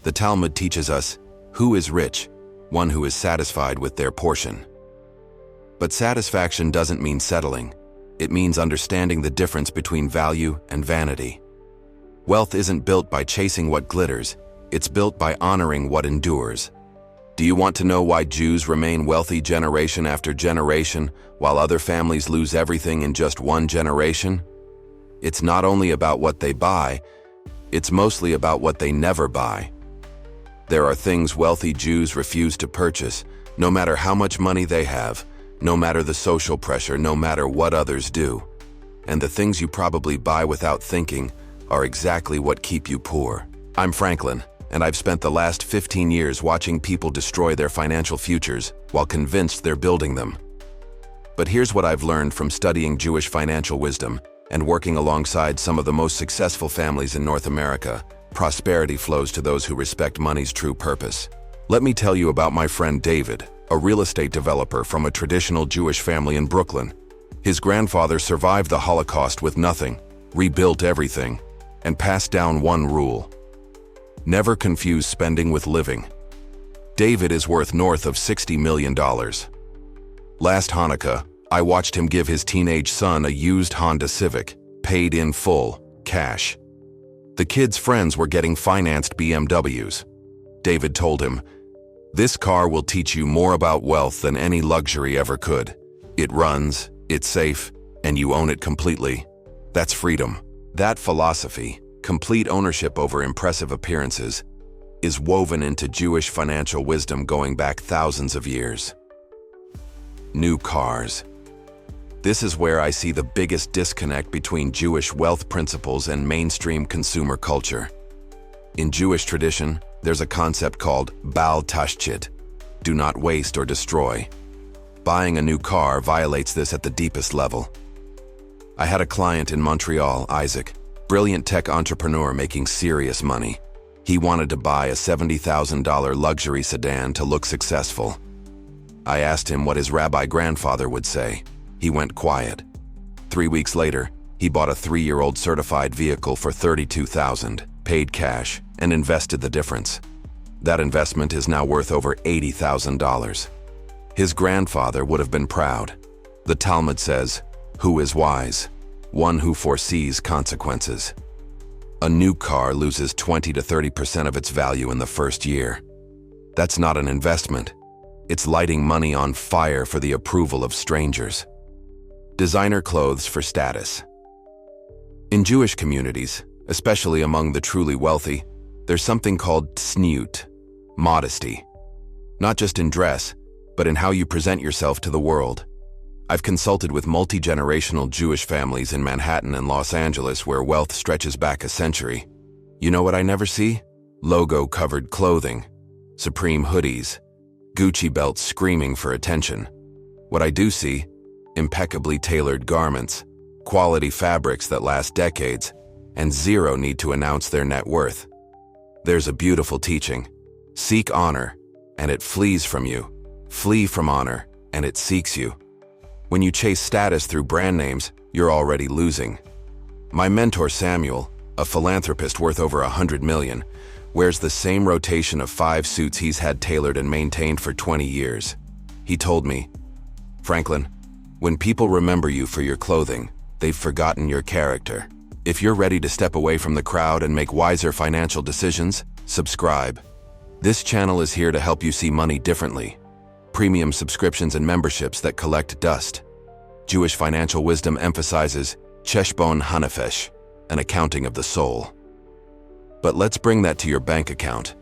The Talmud teaches us, who is rich? One who is satisfied with their portion. But satisfaction doesn't mean settling. It means understanding the difference between value and vanity. Wealth isn't built by chasing what glitters, it's built by honoring what endures. Do you want to know why Jews remain wealthy generation after generation, while other families lose everything in just one generation? It's not only about what they buy, it's mostly about what they never buy. There are things wealthy Jews refuse to purchase, no matter how much money they have, no matter the social pressure, no matter what others do. And the things you probably buy without thinking are exactly what keep you poor. I'm Franklin, and I've spent the last 15 years watching people destroy their financial futures while convinced they're building them. But here's what I've learned from studying Jewish financial wisdom and working alongside some of the most successful families in North America. Prosperity flows to those who respect money's true purpose. Let me tell you about my friend David, a real estate developer from a traditional Jewish family in Brooklyn. His grandfather survived the Holocaust with nothing, rebuilt everything, and passed down one rule: never confuse spending with living. David is worth north of $60 million. Last Hanukkah, I watched him give his teenage son a used Honda Civic, paid in full, cash. The kid's friends were getting financed BMWs. David told him, "This car will teach you more about wealth than any luxury ever could. It runs, it's safe, and you own it completely. That's freedom." That philosophy, complete ownership over impressive appearances, is woven into Jewish financial wisdom going back thousands of years. New cars. This is where I see the biggest disconnect between Jewish wealth principles and mainstream consumer culture. In Jewish tradition, there's a concept called tashchit, do not waste or destroy. Buying a new car violates this at the deepest level. I had a client in Montreal, Isaac, brilliant tech entrepreneur making serious money. He wanted to buy a $70,000 luxury sedan to look successful. I asked him what his rabbi grandfather would say. He went quiet. 3 weeks later, he bought a 3-year-old certified vehicle for $32,000, paid cash, and invested the difference. That investment is now worth over $80,000. His grandfather would have been proud. The Talmud says, "Who is wise? One who foresees consequences." A new car loses 20 to 30% of its value in the first year. That's not an investment. It's lighting money on fire for the approval of strangers. Designer clothes for status. In Jewish communities, especially among the truly wealthy, there's something called tzniut, modesty. Not just in dress, but in how you present yourself to the world. I've consulted with multi-generational Jewish families in Manhattan and Los Angeles where wealth stretches back a century. You know what I never see? Logo-covered clothing, Supreme hoodies, Gucci belts screaming for attention. What I do see, impeccably tailored garments, quality fabrics that last decades, and zero need to announce their net worth. There's a beautiful teaching. Seek honor, and it flees from you. Flee from honor, and it seeks you. When you chase status through brand names, you're already losing. My mentor Samuel, a philanthropist worth over $100 million, wears the same rotation of 5 suits he's had tailored and maintained for 20 years. He told me, "Franklin, when people remember you for your clothing, they've forgotten your character. If you're ready to step away from the crowd and make wiser financial decisions, subscribe. This channel is here to help you see money differently. Premium subscriptions and memberships that collect dust. Jewish financial wisdom emphasizes cheshbon hanefesh, an accounting of the soul." But let's bring that to your bank account.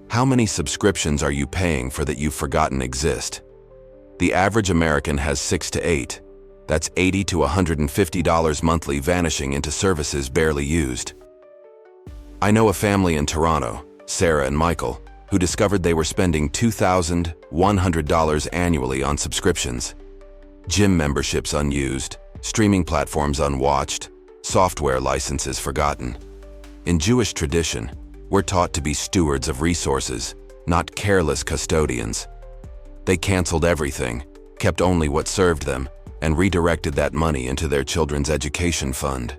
How many subscriptions are you paying for that you've forgotten exist? The average American has 6 to 8. That's $80 to $150 monthly vanishing into services barely used. I know a family in Toronto, Sarah and Michael, who discovered they were spending $2,100 annually on subscriptions. Gym memberships unused, streaming platforms unwatched, software licenses forgotten. In Jewish tradition, we're taught to be stewards of resources, not careless custodians. They canceled everything, kept only what served them, and redirected that money into their children's education fund.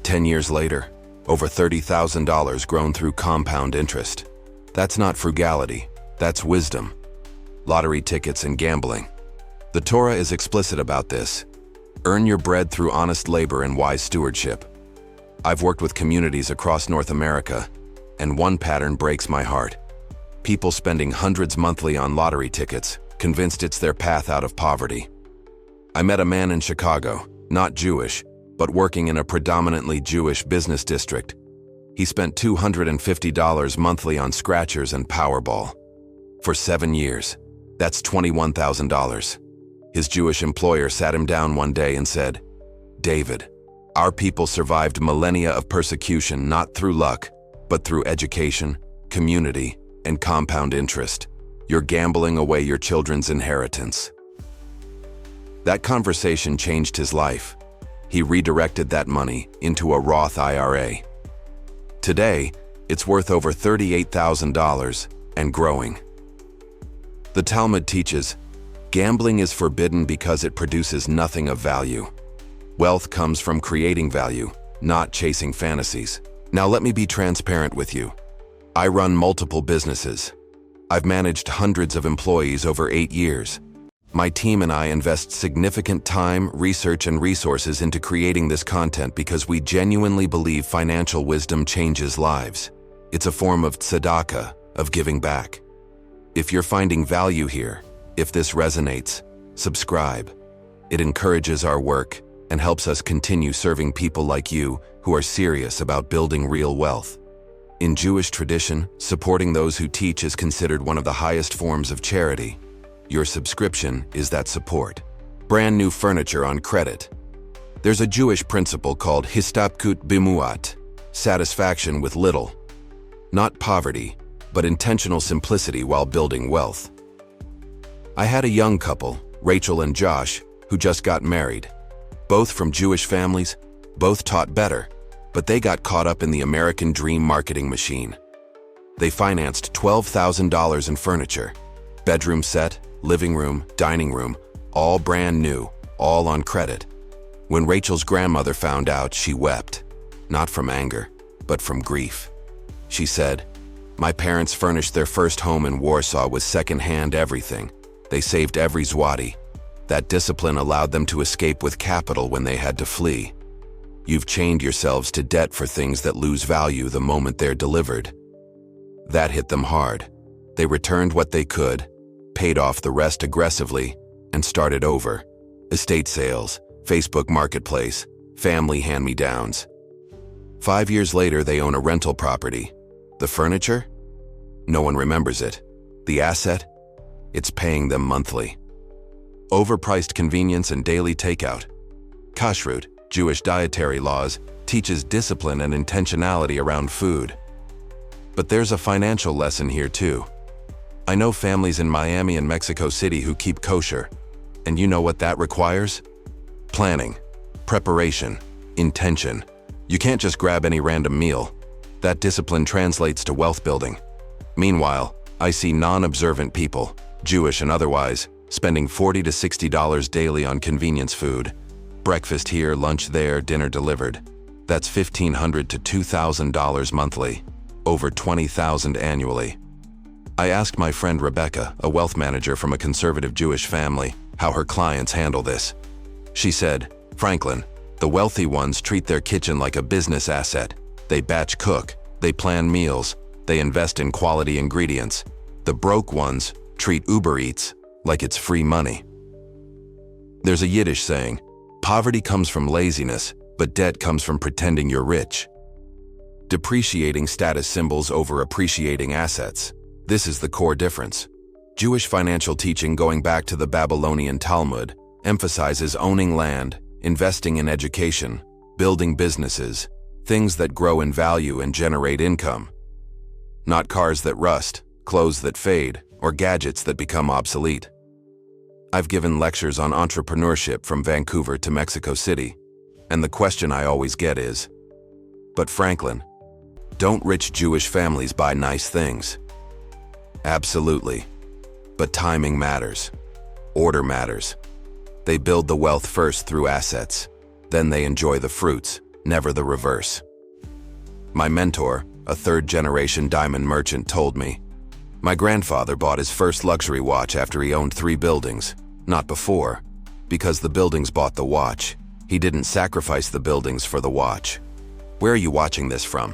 10 years later, over $30,000 grown through compound interest. That's not frugality, that's wisdom. Lottery tickets and gambling. The Torah is explicit about this. Earn your bread through honest labor and wise stewardship. I've worked with communities across North America, and one pattern breaks my heart. People spending hundreds monthly on lottery tickets, convinced it's their path out of poverty. I met a man in Chicago, not Jewish, but working in a predominantly Jewish business district. He spent $250 monthly on scratchers and Powerball. For 7 years. That's $21,000. His Jewish employer sat him down one day and said, "David, our people survived millennia of persecution not through luck, but through education, community, and compound interest. You're gambling away your children's inheritance." That conversation changed his life. He redirected that money into a Roth IRA. Today, it's worth over $38,000 and growing. The Talmud teaches, gambling is forbidden because it produces nothing of value. Wealth comes from creating value, not chasing fantasies. Now let me be transparent with you. I run multiple businesses. I've managed hundreds of employees over 8 years. My team and I invest significant time, research, and resources into creating this content because we genuinely believe financial wisdom changes lives. It's a form of tzedakah, of giving back. If you're finding value here, if this resonates, subscribe. It encourages our work and helps us continue serving people like you who are serious about building real wealth. In Jewish tradition, supporting those who teach is considered one of the highest forms of charity. Your subscription is that support. Brand new furniture on credit. There's a Jewish principle called histapkut bimuat, satisfaction with little. Not poverty, but intentional simplicity while building wealth. I had a young couple, Rachel and Josh, who just got married. Both from Jewish families, both taught better, but they got caught up in the American dream marketing machine. They financed $12,000 in furniture, bedroom set, living room, dining room, all brand new, all on credit. When Rachel's grandmother found out, she wept, not from anger, but from grief. She said, "My parents furnished their first home in Warsaw with second-hand everything. They saved every zloty. That discipline allowed them to escape with capital when they had to flee. You've chained yourselves to debt for things that lose value the moment they're delivered." That hit them hard. They returned what they could, paid off the rest aggressively, and started over. Estate sales, Facebook Marketplace, family hand-me-downs. 5 years later, they own a rental property. The furniture? No one remembers it. The asset? It's paying them monthly. Overpriced convenience and daily takeout. Kashrut, Jewish dietary laws, teaches discipline and intentionality around food. But there's a financial lesson here too. I know families in Miami and Mexico City who keep kosher. And you know what that requires? Planning, preparation, intention. You can't just grab any random meal. That discipline translates to wealth building. Meanwhile, I see non-observant people, Jewish and otherwise, spending $40 to $60 daily on convenience food. Breakfast here, lunch there, dinner delivered. That's $1,500 to $2,000 monthly, over $20,000 annually. I asked my friend Rebecca, a wealth manager from a conservative Jewish family, how her clients handle this. She said, "Franklin, the wealthy ones treat their kitchen like a business asset. They batch cook, they plan meals, they invest in quality ingredients. The broke ones treat Uber Eats like it's free money." There's a Yiddish saying, poverty comes from laziness, but debt comes from pretending you're rich. Depreciating status symbols over appreciating assets. This is the core difference. Jewish financial teaching going back to the Babylonian Talmud emphasizes owning land, investing in education, building businesses, things that grow in value and generate income. Not cars that rust, clothes that fade, or gadgets that become obsolete. I've given lectures on entrepreneurship from Vancouver to Mexico City, and the question I always get is, "But Franklin, don't rich Jewish families buy nice things?" Absolutely. But timing matters. Order matters. They build the wealth first through assets. Then they enjoy the fruits, never the reverse. My mentor, a third-generation diamond merchant, told me, My grandfather bought his first luxury watch after he owned 3 buildings, not before, because the buildings bought the watch. He didn't sacrifice the buildings for the watch. Where are you watching this from?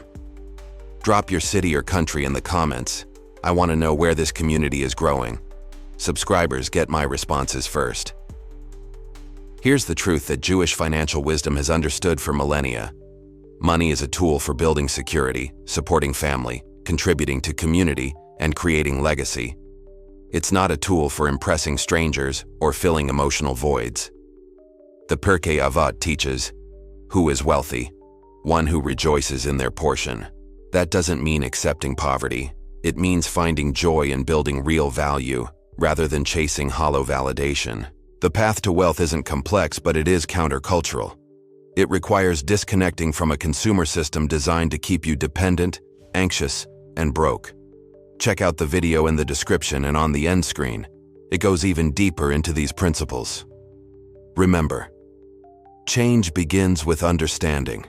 Drop your city or country in the comments. I want to know where this community is growing. Subscribers get my responses first. Here's the truth that Jewish financial wisdom has understood for millennia. Money is a tool for building security, supporting family, contributing to community, and creating legacy. It's not a tool for impressing strangers or filling emotional voids. The Pirkei Avot teaches, who is wealthy? One who rejoices in their portion. That doesn't mean accepting poverty. It means finding joy in building real value, rather than chasing hollow validation. The path to wealth isn't complex, but it is countercultural. It requires disconnecting from a consumer system designed to keep you dependent, anxious, and broke. Check out the video in the description and on the end screen. It goes even deeper into these principles. Remember, change begins with understanding.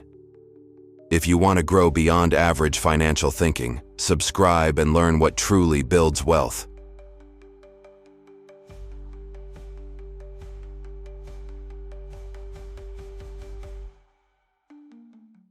If you want to grow beyond average financial thinking, subscribe and learn what truly builds wealth.